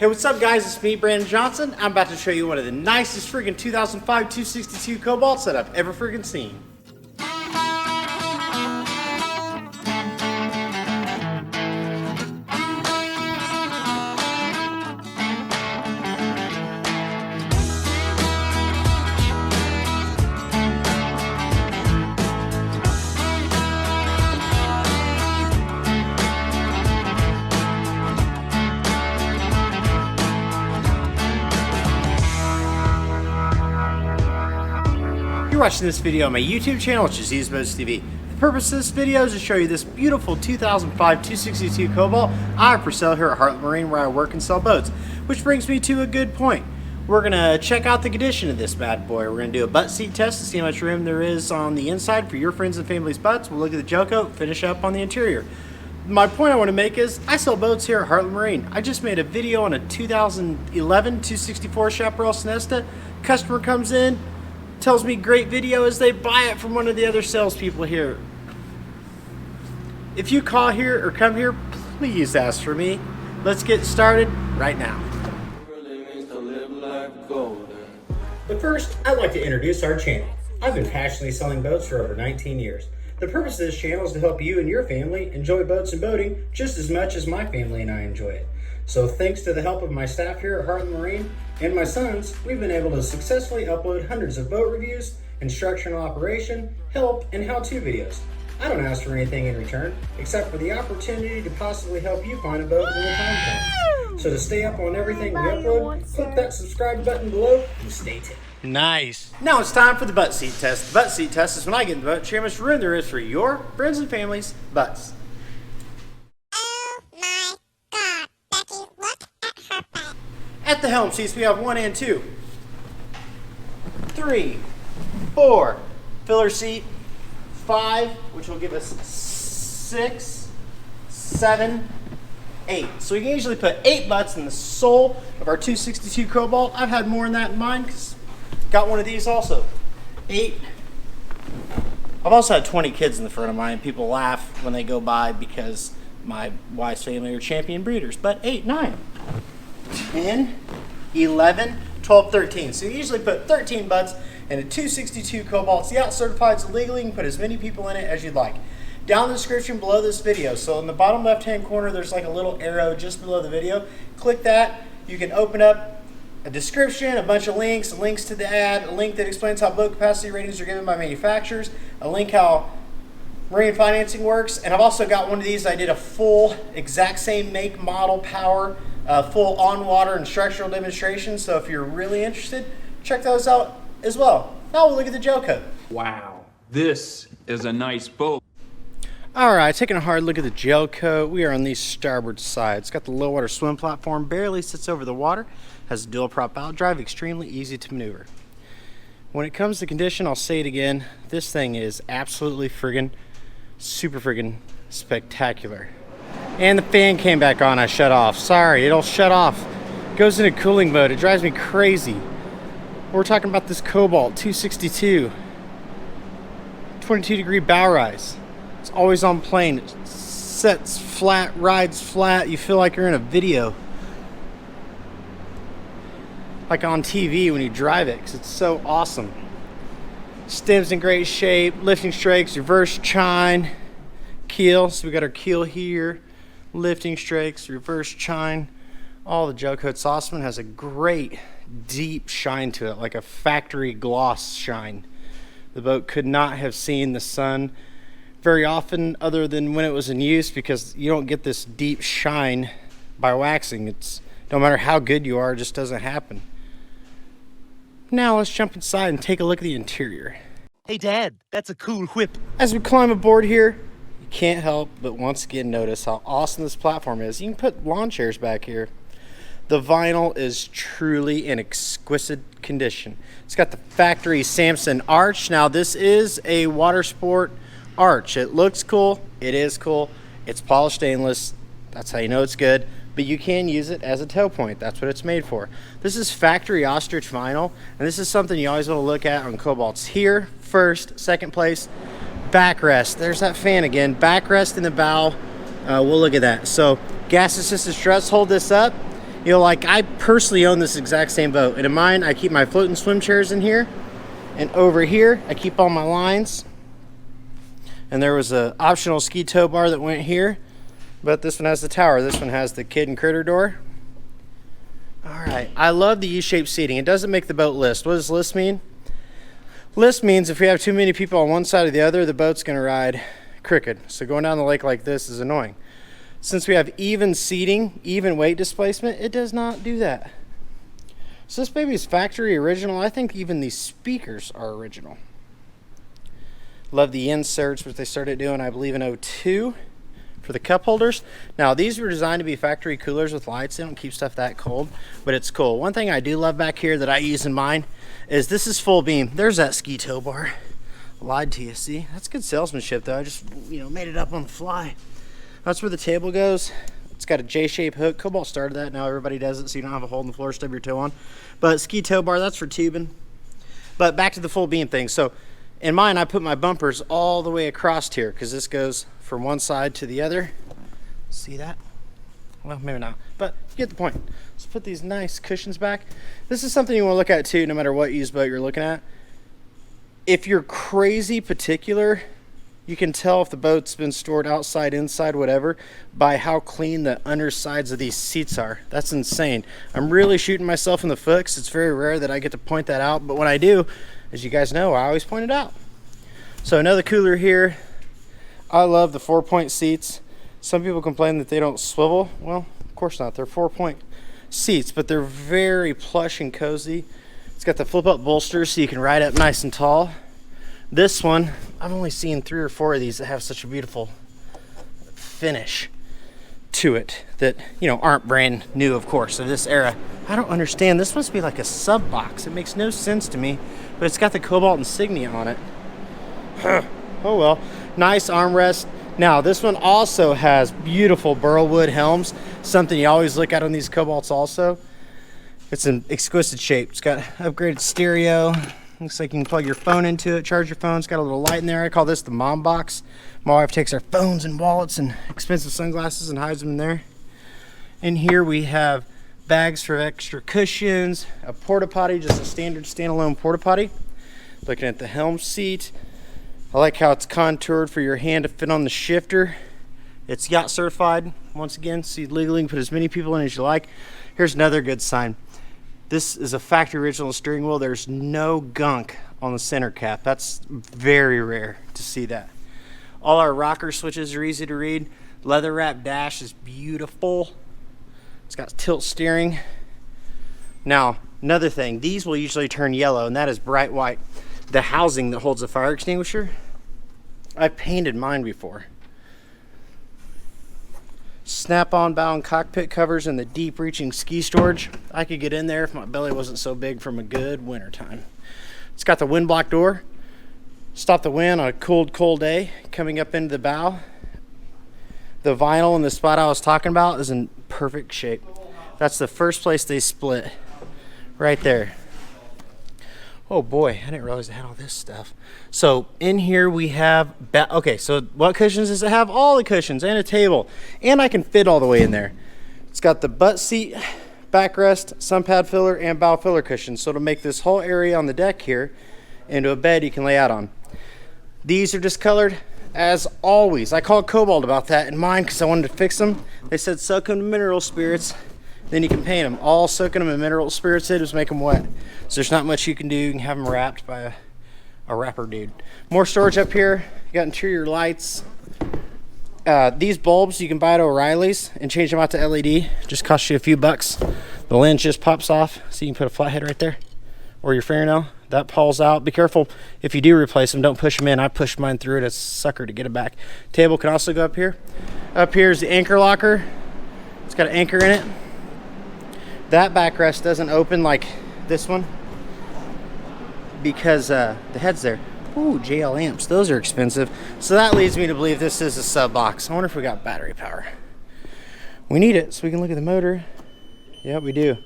Hey, what's up guys, it's me, Brandon Johnson. I'm about to show you one of the nicest friggin' 2005 262 Cobalts that I've ever friggin' seen. You're watching this video on my YouTube channel, which is UsedBoatsTV. The purpose of this video is to show you this beautiful 2005 262 Cobalt I have for sale here at Heartland Marine, where I work and sell boats. Which brings me to a good point. We're going to check out the condition of this bad boy. We're going to do a butt seat test to see how much room there is on the inside for your friends and family's butts. We'll look at the gel coat, finish up on the interior. My point I want to make is I sell boats here at Heartland Marine. I just made a video on a 2011 264 Chaparral Sonesta. Customer comes in, tells me great video as they buy it from one of the other salespeople here. If you call here or come here, please ask for me. Let's get started right now. But first, I'd like to introduce our channel. I've been passionately selling boats for over 19 years. The purpose of this channel is to help you and your family enjoy boats and boating just as much as my family and I enjoy it. So thanks to the help of my staff here at Heartland Marine and my sons, we've been able to successfully upload hundreds of boat reviews, instructional operation, help, and how-to videos. I don't ask for anything in return, except for the opportunity to possibly help you find a boat when the time comes. So to stay up on everything we upload, click that subscribe button below and stay tuned. Nice. Now it's time for the butt seat test. The butt seat test is when I get in the boat, show you how much room there is for your friends and family's butts. At the helm seats, we have 1 and 2, 3, 4, filler seat, 5, which will give us 6, 7, 8. So we can easily put 8 butts in the sole of our 262 Cobalt. I've had more than that in mine because got one of these also. 8. I've also had 20 kids in the front of mine. People laugh when they go by because my wife's family are champion breeders. But 8, 9. 10, 11, 12, 13. So you usually put 13 butts in a 262 Cobalt. It's the out certified, it's legally. You can put as many people in it as you'd like. Down in the description below this video, so in the bottom left hand corner there's like a little arrow just below the video. Click that. You can open up a description, a bunch of links, links to the ad, a link that explains how boat capacity ratings are given by manufacturers, a link how marine financing works, and I've also got one of these. I did a full exact same make, model, power, full on-water instructional demonstration, so if you're really interested, check those out as well. Now we'll look at the gel coat. Wow, this is a nice boat. Alright, taking a hard look at the gel coat. We are on the starboard side. It's got the low water swim platform, barely sits over the water, has a dual prop out drive, extremely easy to maneuver. When it comes to condition, I'll say it again, this thing is absolutely friggin' super friggin' spectacular. And the fan came back on, I shut off. Sorry, it'll shut off. Goes into cooling mode, it drives me crazy. We're talking about this Cobalt 262. 22 degree bow rise. It's always on plane. It sets flat, rides flat. You feel like you're in a video. Like on TV when you drive it, because it's so awesome. Stem's in great shape, lifting strakes, reverse chine, keel. So we got our keel here. Lifting strakes, reverse chine, all the gel coat's awesome and has a great deep shine to it, like a factory gloss shine. The boat could not have seen the sun very often other than when it was in use, because you don't get this deep shine by waxing. It's no matter how good you are, it just doesn't happen. Now let's jump inside and take a look at the interior. Hey Dad, that's a cool whip. As we climb aboard here, can't help but once again notice how awesome this platform is. You can put lawn chairs back here. The vinyl is truly in exquisite condition. It's got the factory Samson arch. Now this is a water sport arch. It looks cool. It is cool. It's polished stainless. That's how you know it's good. But you can use it as a tow point. That's what it's made for. This is factory ostrich vinyl, and this is something you always want to look at on Cobalts. Here, first, second place, backrest. There's that fan again. Backrest in the bow. We'll look at that. So gas assisted struts hold this up. You know, like I personally own this exact same boat, and in mine I keep my float and swim chairs in here, and over here I keep all my lines. And there was a optional ski tow bar that went here, but this one has the tower. This one has the kid and critter door. All right, I love the U-shaped seating. It doesn't make the boat list. What does list mean? List means if we have too many people on one side or the other, the boat's gonna ride crooked. So going down the lake like this is annoying. Since we have even seating, even weight displacement, it does not do that. So this baby is factory original. I think even these speakers are original. Love the inserts, which they started doing, I believe, in 02 for the cup holders. Now, these were designed to be factory coolers with lights. They don't keep stuff that cold, but it's cool. One thing I do love back here that I use in mine is this is full beam. There's that ski tow bar. Lied to you, see? That's good salesmanship, though. I just, made it up on the fly. That's where the table goes. It's got a J-shaped hook. Cobalt started that. Now everybody does it, so you don't have a hole in the floor to stub your toe on. But ski tow bar, that's for tubing. But back to the full beam thing. So in mine, I put my bumpers all the way across here because this goes from one side to the other. See that? Well, maybe not, but you get the point. Let's put these nice cushions back. This is something you want to look at too, no matter what used boat you're looking at. If you're crazy particular, you can tell if the boat's been stored outside, inside, whatever, by how clean the undersides of these seats are. That's insane. I'm really shooting myself in the foot because it's very rare that I get to point that out, but when I do, as you guys know, I always point it out. So another cooler here. I love the 4-point seats. Some people complain that they don't swivel. Well, of course not. They're 4-point seats, but they're very plush and cozy. It's got the flip-up bolsters so you can ride up nice and tall. This one, I've only seen 3 or 4 of these that have such a beautiful finish to it that, aren't brand new, of course, of this era. I don't understand. This must be like a sub box. It makes no sense to me, but it's got the Cobalt insignia on it. Oh well. Nice armrest. Now, this one also has beautiful burlwood helms, something you always look at on these Cobalts also. It's an exquisite shape. It's got upgraded stereo. Looks like you can plug your phone into it, charge your phone. It's got a little light in there. I call this the mom box. My wife takes our phones and wallets and expensive sunglasses and hides them in there. In here we have bags for extra cushions, a porta potty, just a standard standalone porta potty. Looking at the helm seat. I like how it's contoured for your hand to fit on the shifter. It's yacht certified, once again, so you legally can put as many people in as you like. Here's another good sign. This is a factory original steering wheel. There's no gunk on the center cap. That's very rare to see that. All our rocker switches are easy to read. Leather wrap dash is beautiful. It's got tilt steering. Now, another thing, these will usually turn yellow, and that is bright white. The housing that holds the fire extinguisher, I've painted mine before. Snap-on bound cockpit covers in the deep reaching ski storage. I could get in there if my belly wasn't so big from a good winter time. It's got the wind block door. Stop the wind on a cold day coming up into the bow. The vinyl in the spot I was talking about is in perfect shape. That's the first place they split, right there. Oh boy, I didn't realize it had all this stuff. So in here we have, okay, so what cushions does it have? All the cushions and a table. And I can fit all the way in there. It's got the butt seat, backrest, sun pad filler, and bow filler cushions. So it'll make this whole area on the deck here into a bed you can lay out on. These are discolored as always. I called Cobalt about that in mine because I wanted to fix them. They said soak them in mineral spirits, then you can paint them. All soaking them in mineral spirits did was make them wet. So there's not much you can do. You can have them wrapped by a wrapper dude. More storage up here. You got interior lights. These bulbs you can buy at O'Reilly's and change them out to LED. Just costs you a few bucks. The lens just pops off, so you can put a flathead right there, or your fingernail. That pulls out. Be careful if you do replace them. Don't push them in. I pushed mine through it. It's a sucker to get it back. Table can also go up here. Up here is the anchor locker. It's got an anchor in it. That backrest doesn't open like this one because the head's there. Ooh, JL amps. Those are expensive. So that leads me to believe this is a sub box. I wonder if we got battery power. We need it so we can look at the motor. Yeah, we do.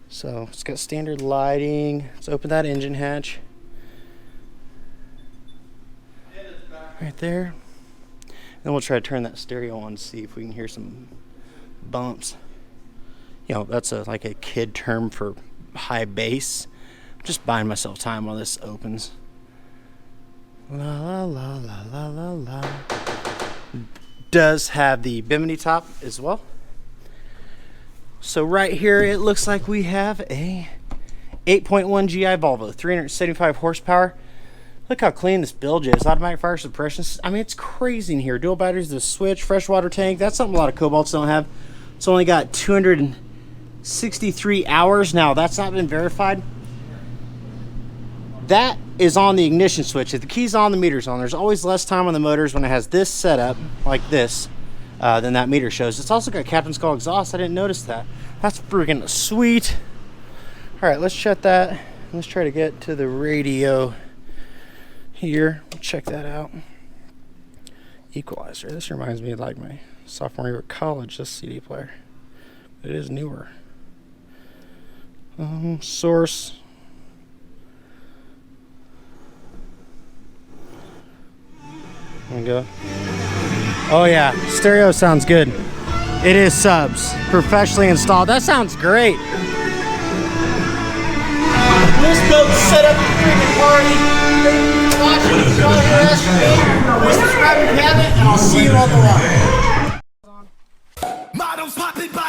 So it's got standard lighting. Let's open that engine hatch. Right there. Then we'll try to turn that stereo on to see if we can hear some bumps. You know, that's like a kid term for high bass. I'm just buying myself time while this opens. La la la la la la la. Does have the bimini top as well. So right here it looks like we have a 8.1 GI Volvo, 375 horsepower. Look how clean this bilge is. Automatic fire suppression. I mean, it's crazy in here. Dual batteries, the switch, freshwater tank. That's something a lot of Cobalts don't have. It's only got 263 hours. Now, that's not been verified. That is on the ignition switch. If the key's on, the meter's on. There's always less time on the motors when it has this setup, like this, than that meter shows. It's also got Captain's Call exhaust. I didn't notice that. That's freaking sweet. All right, let's shut that. Let's try to get to the radio here. Check that out. Equalizer. This reminds me of like my sophomore year at college, this CD player. It is newer. Source. There we go. Oh yeah, stereo sounds good. It is subs, professionally installed. That sounds great. This boat's set up for freaking party. Thank you for watching. If you want to hear us from me, please subscribe if you haven't, and I'll see you on the water. Models popping by.